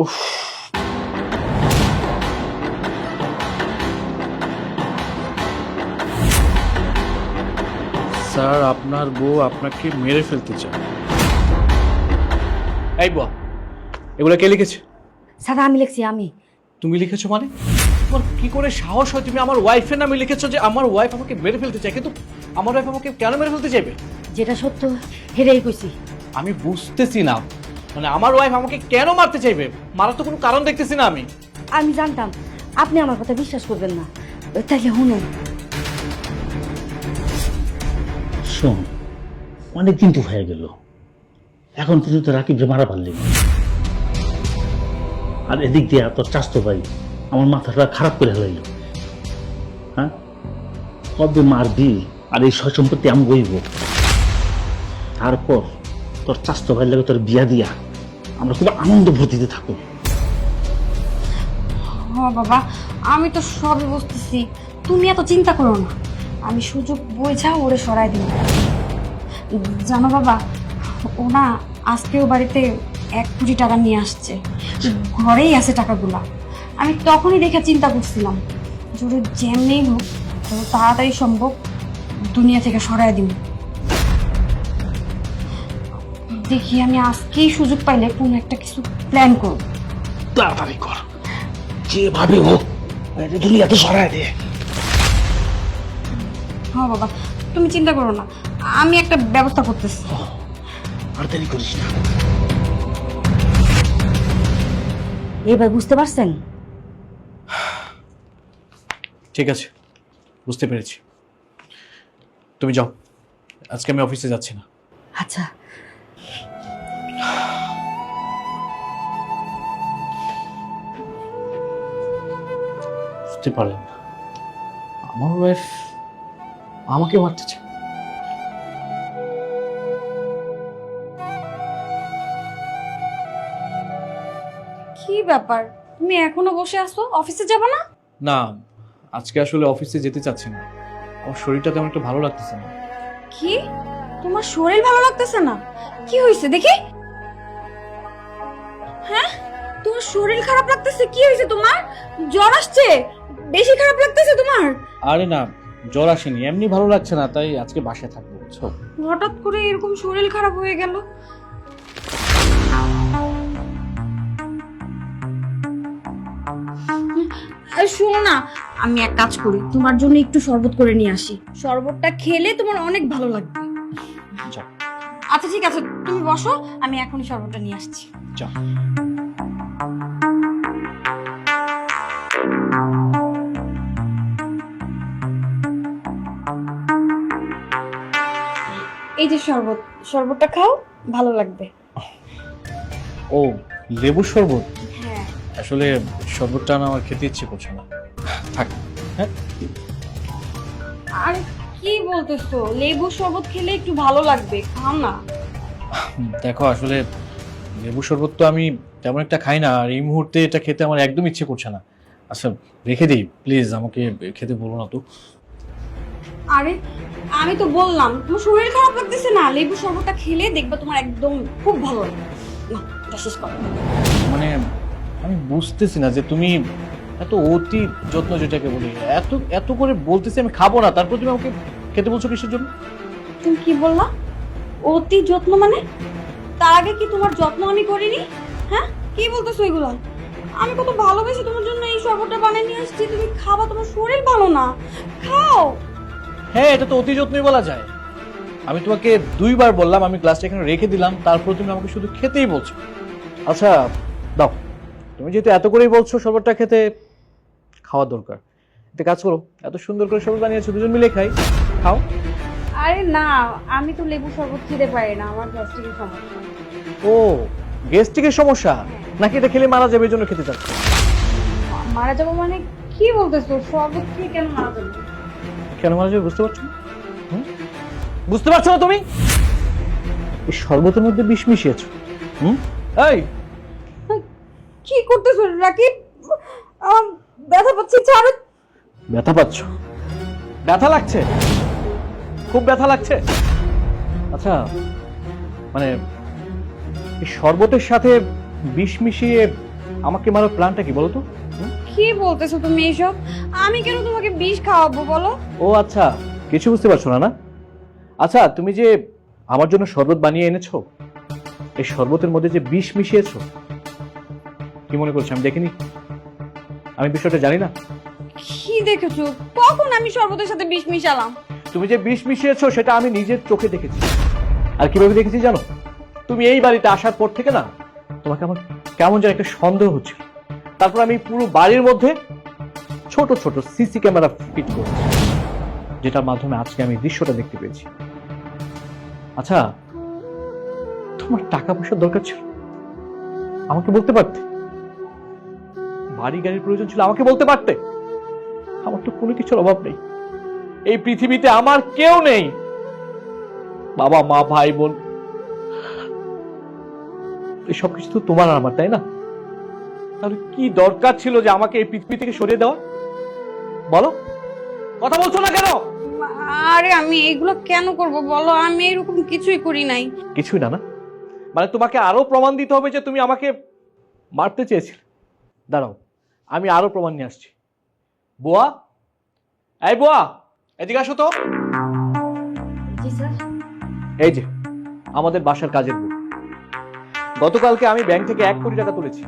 উফ, স্যার আপনার বউ আপনাকে মেরে ফেলতে চায়। এই বুয়া, এগুলো কে লিখেছে? স্যার আমি লিখছি। আমি? তুমি লিখেছো মানে? তোমার কি করে সাহস হয় তুমি আমার ওয়াইফের নামে লিখেছো যে আমার ওয়াইফ আমাকে মেরে ফেলতে চায়? কিন্তু আমার ওয়াইফ আমাকে কেন মেরে ফেলতে চাইবে? যেটা সত্য হেরেই কইছি। আমি বুঝতেছি না, মানে আমার ওয়াইফ আমাকে কেন মারতে চাইবে? মারার তো কোনো কারণ দেখতেছি না আমি। আমি জানতাম আপনি আমার কথা বিশ্বাস করবেন না, তাইলে শুনুন। শোন, অনেক দিন তো হয়ে গেল, এখন পর্যন্ত রাকিবরে মারা পারলি না। আর এদিক দিয়ে তোর চাস্তো ভাই আমার মাথাটা খারাপ করে হলাইল। হ্যাঁ, কবে মারবি আর এই সয় সম্পত্তি আমি বইব? তারপর তোর চাস্তো ভাই লাগে তোর বিয়া দিয়া আমরা খুব আনন্দ ভর্তিতে থাকবো। বাবা আমি তো সবই বুঝতেছি, তুমি এত চিন্তা করো না, আমি সুযোগ বুঝা ওরে সরাই দিই। জানো বাবা, ও না আজকেও বাড়িতে 1 কোটি টাকা নিয়ে আসছে, ঘরেই আছে টাকাগুলা। আমি তখনই দেখে চিন্তা করছিলাম যদি যেমনি হোক যত তাড়াতাড়ি সম্ভব দুনিয়া থেকে সরাই দিব। দেখি আমি আজকেই সুযোগ পাইলে কোনো একটা কিছু প্ল্যান করব। তাড়াতাড়ি কর, যেভাবে হোক দুনিয়াতে সরাই দে। হ্যাঁ বাবা তুমি চিন্তা করো না, আমি একটা ব্যবস্থা করতেছি। আর দেরি করিস না। এবার বুঝতে পারছেন? ঠিক আছে, বুঝতে পেরেছি। তুমি যাও, আজকে আমি অফিসে যাচ্ছি না। আচ্ছা। বুঝতে পারলাম না, আমার ওয়াইফ আমাকে মারতে চায়। কি ব্যাপার, তুমি এখনো বসে আছো, অফিসে যাবে না? না, আজকে আসলে অফিসে যেতে চাচ্ছি না, আমার শরীরটা তেমন একটা ভালো লাগতেছে না। কি তোমার শরীর ভালো লাগতেছে না? কি হয়েছে দেখি। হ্যাঁ তোমার শরীর খারাপ লাগতেছে, কি হয়েছে তোমার? জ্বর আসছে? বেশি খারাপ লাগতেছে তোমার? আরে না, জ্বর আসেনি, এমনি ভালো লাগছে না, তাই আজকে বাসায় থাকবো বুঝছো। হঠাৎ করে এরকম শরীর খারাপ হয়ে গেল? শোনো না, আমি এক কাজ করি, তোমার জন্য একটু শরবত করে নিয়ে আসি, শরবতটা খেলে তোমার অনেক ভালো লাগবে। যাও আচ্ছা ঠিক আছে, তুমি বসো, আমি এখনই শরবতটা নিয়ে আসছি। যাও। এই যে শরবত, শরবতটা খাও, ভালো লাগবে। ও, লেবুর শরবত? হ্যাঁ। আসলে শরবতটা না আমার খেতে ইচ্ছে করছে না, থাক। হ্যাঁ, আর কি বলতেছো, লেবু শরবত খেলে একটু ভালো লাগবে, খাও না। দেখো আসলে লেবু শরবত তো আমি তেমন একটা খাই না, আর এই মুহূর্তে এটা খেতে আমার একদম ইচ্ছে করছে না। আচ্ছা রেখে দিই প্লিজ, আমাকে খেতে বলো না তো। আরে আমি তো বললাম তোমার শরীর খারাপ লাগতেছে না, লেবু শরবতটা খেলে দেখবে তোমার একদম খুব ভালো লাগবে। না, এটা শেষ করো। মানে আমি বুঝতেছি না যে তুমি এত অতি যত্ন, যেটাকে বলি, এত এত করে বলতেছি আমি খাবো না, তারপর তুমি আমাকে খেতে বলছো কিসের জন্য? তুমি কি বললা? অতি যত্ন মানে? তার আগে কি তোমার যত্ন আমি করিনি? হ্যাঁ কি বলতেছো এগুলো? আমি কত ভালোবেসে তোমার জন্য এই শরবতটা বানিয়ে নিয়ে আসছি, তুমি খাবা, তোমার শরীর ভালো না, খাও। হ্যাঁ, এটা তো অতি যত্নই বলা যায়। আমি তোমাকে 2 বার বললাম, আমি গ্লাসটা এখানে রেখে দিলাম, তারপর তুমি আমাকে শুধু খেতেই বলছো। আচ্ছা দাও, তুমি যেহেতু এত করেই বলছো শরবতটা খেতে, খাওয়া দরকার। একটা কাজ করো, এত সুন্দর করে শরবত বানিয়েছো, দুজন মিলে খাই, খাও। আরে না, আমি তো লেবু শরবত খেতে পারি না, আমার গ্যাস্ট্রিকের সমস্যা। ও, গ্যাস্ট্রিকের সমস্যা নাকি? এটা খেলে মারা যাবে এই জন্য খেতে চাচ্ছ? মারা যাবো মানে? কি বলতেছো, শরবত খেয়ে কেন মারা যাবো? কেন মারা যাবে বুঝতে পারছো না? বুঝতে পারছো না তুমি? এই শরবতের মধ্যে বিষ মিশিয়েছো। এই কি করতেছো রাকিব? ব্যথা পাচ্ছি, ছাড়ো। ব্যথা পাচ্ছ? ব্যথা লাগছে? খুব ব্যথা লাগছে? আচ্ছা মানে এই শরবতের সাথে বিষ মিশিয়ে আমাকে মারার প্ল্যানটা কি বলো তো? কি বলতেছো তুমি এইসব? আমি কেন তোমাকে বিষ খাওয়াবো বলো? ও আচ্ছা, কিছু বুঝতে পারছো না না? আচ্ছা, তুমি যে আমার জন্য শরবত বানিয়ে এনেছো, এই শরবতের মধ্যে যে বিষ মিশিয়েছো, কি মনে করছো আমি দেখিনি? আমি বিষয়টা জানি না? কি দেখেছো? কখন আমি শরবতের সাথে বিষ মিশালাম? তুমি যে বিষ মিশিয়েছো সেটা আমি নিজের চোখে দেখেছি। আর কিভাবে দেখেছি জানো? তুমি এই বাড়িতে আসার পর থেকে না, তোমাকে আমার কেমন যেন একটা সন্দেহ হচ্ছিল। তারপর আমি পুরো বাড়ির মধ্যে ছোট ছোট সিসি ক্যামেরা ফিট করেছি, যেটার মাধ্যমে আজকে আমি দৃশ্যটা দেখতে পেয়েছি। আচ্ছা, তোমার টাকা পয়সার দরকার ছিল, আমাকে বলতে পারতে। বাড়ি গাড়ির প্রয়োজন ছিল, আমাকে বলতে পারতে। আমার তো কোনো কিছুর অভাব নেই, এই পৃথিবীতে আমার কেউ নেই। বাবা মা ভাই বোন এই সবকিছু তো তোমার আর আমার, তাই না? তাহলে কি দরকার ছিল যে আমাকে এই পৃথিবী থেকে সরিয়ে দেওয়া? বলো, কথা বলছো না কেন? আরে আমি এগুলো কেন করব বলো? আমি এরকম কিছুই করি নাই। কিছুই না না? মানে তোমাকে আরো প্রমাণ দিতে হবে যে তুমি আমাকে মারতে চেয়েছিলে? দাঁড়াও, আমি আরো প্রমাণ নিয়ে আসছি। বুয়া, এই বুয়া, এদিকে আসো তো। জি স্যার। এই যে আমাদের বাসার কাজের বউ। গতকালকে আমি ব্যাংক থেকে 1 কোটি টাকা তুলেছি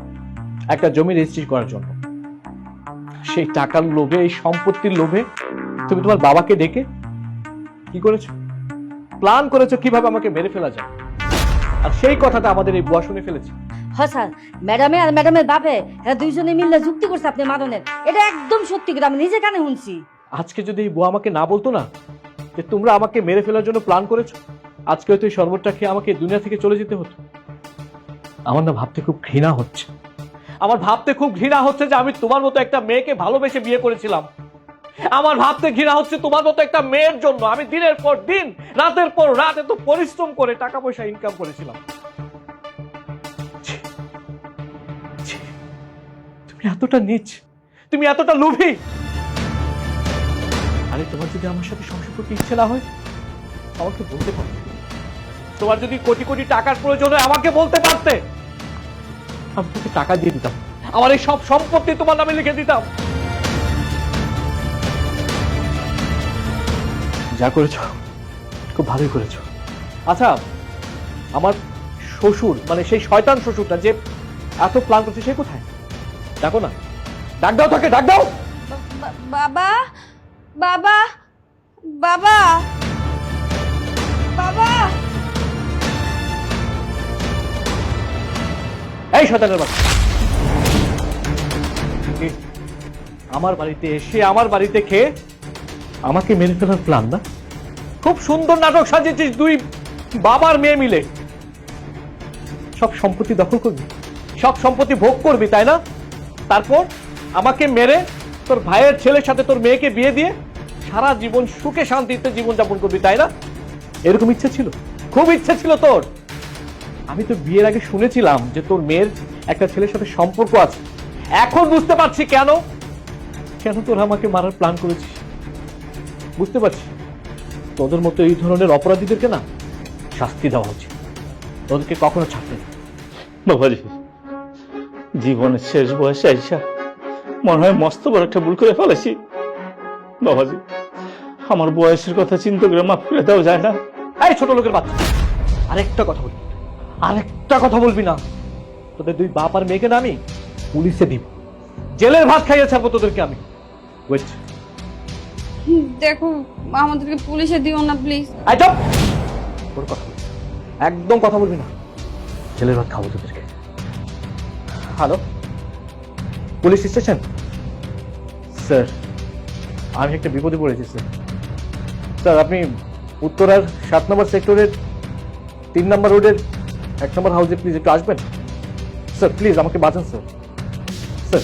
একটা জমি রেজিস্ট্রি করার জন্য। সেই টাকার লোভে, এই সম্পত্তির লোভে তুমি তোমার বাবাকে ডেকে কি করেছো? প্ল্যান করেছো কিভাবে আমাকে মেরে ফেলা যায়। আর সেই কথাটা আমাদের এই বুয়া শুনে ফেলেছে। হ্যাঁ স্যার, ম্যাডামে আর ম্যাডামের বাপে হ্যাঁ দুইজনে মিলে যুক্তি করছে আপনি মারণের। এটা একদম সত্যি করে আমি নিজে কানে শুনছি। আজকে যদি এই বুয়া আমাকে না বলতো না যে তোমরা আমাকে মেরে ফেলার জন্য প্ল্যান করেছো, আজকে হয়তো এই শরবতটা খেয়ে আমাকে দুনিয়া থেকে চলে যেতে হতো। আমার না ভাবতে খুব ঘৃণা হচ্ছে, আমার ভাবতে খুব ঘৃণা হচ্ছে যে আমি তোমার মতো একটা মেয়েকে ভালোবেসে বিয়ে করেছিলাম। আমার ভাবতে ঘৃণা হচ্ছে তোমার মতো একটা মেয়ের জন্য আমি দিনের পর দিন, রাতের পর রাত এত পরিশ্রম করে টাকা পয়সা ইনকাম করেছিলাম। ছি, ছি, তুমি এতটা নীচ, তুমি এতটা লোভী। আরে তোমার যদি আমার সাথে সংসার করতে ইচ্ছে না হয় আমাকে বলতে পারতে। তোমার যদি কোটি কোটি টাকার প্রয়োজন হয় আমাকে বলতে পারতে, আমি তোকে টাকা দিয়ে দিতাম, আমার এই সব সম্পত্তি তোমার নামে লিখে দিতাম। যা করেছো খুব ভালোই করেছো। আচ্ছা, আমার শ্বশুর মানে সেই শয়তান শ্বশুরটা যে এত প্ল্যান করছে সে কোথায়? ডাকো না, ডাক দাও তাকে, ডাক দাও। বাবা, বাবা, বাবা, বাবা। এই শয়তানের বাচ্চা, আমার বাড়িতে এসে আমার বাড়িতে খেয়ে আমাকে মেরে ফেলার প্ল্যান না? খুব সুন্দর নাটক সাজিয়েছিস দুই বাবার মেয়ে মিলে। সব সম্পত্তি দখল করবি, সব সম্পত্তি ভোগ করবি, তাই না? তারপর আমাকে মেরে তোর ভাইয়ের ছেলের সাথে তোর মেয়েকে বিয়ে দিয়ে সারা জীবন সুখে শান্তিতে জীবনযাপন করবি, তাই না? এরকম ইচ্ছে ছিল, খুব ইচ্ছে ছিল তোর। আমি তো বিয়ের আগে শুনেছিলাম যে তোর মেয়ের একটা ছেলের সাথে সম্পর্ক আছে। এখন বুঝতে পারছি কেন কেন তোর আমাকে মারার প্ল্যান করেছিস। বুঝতে পারছি, তোদের মতো এই ধরনের অপরাধীদেরকে না শাস্তি দেওয়া উচিত, তোদেরকে কখনো ছাড়তে না। বাবাজি, জীবনের শেষ বয়সে আইসা মনে হয় মস্ত বড় একটা ভুল করে ফেলেছি। বাবাজি, আমার বয়সের কথা চিন্তা করে মাফ করে দেওয়া যায় না? এই ছোট লোকের বাচ্চা, আরেকটা কথা বলবি, আরেকটা কথা বলবি না। তোদের দুই বাপ আর মেয়েকে না আমি পুলিশে দিব, জেলের ভাত খাইয়ে ছাড়বো তোদেরকে আমি। ওয়েট, দেখো আমাদেরকে পুলিশে দিও না প্লিজ। তোর কথা বলবি, একদম কথা বলবি না, জেলের ভাত খাবো তোদেরকে। Hello, police station? স্যার, আমি একটা বিপদে পড়েছি স্যার। স্যার, আপনি উত্তরার 7 নম্বর সেক্টরের 3 নম্বর রোডের 1 নম্বর হাউসে প্লিজ একটু আসবেন। স্যার প্লিজ আমাকে বাঁচান স্যার। স্যার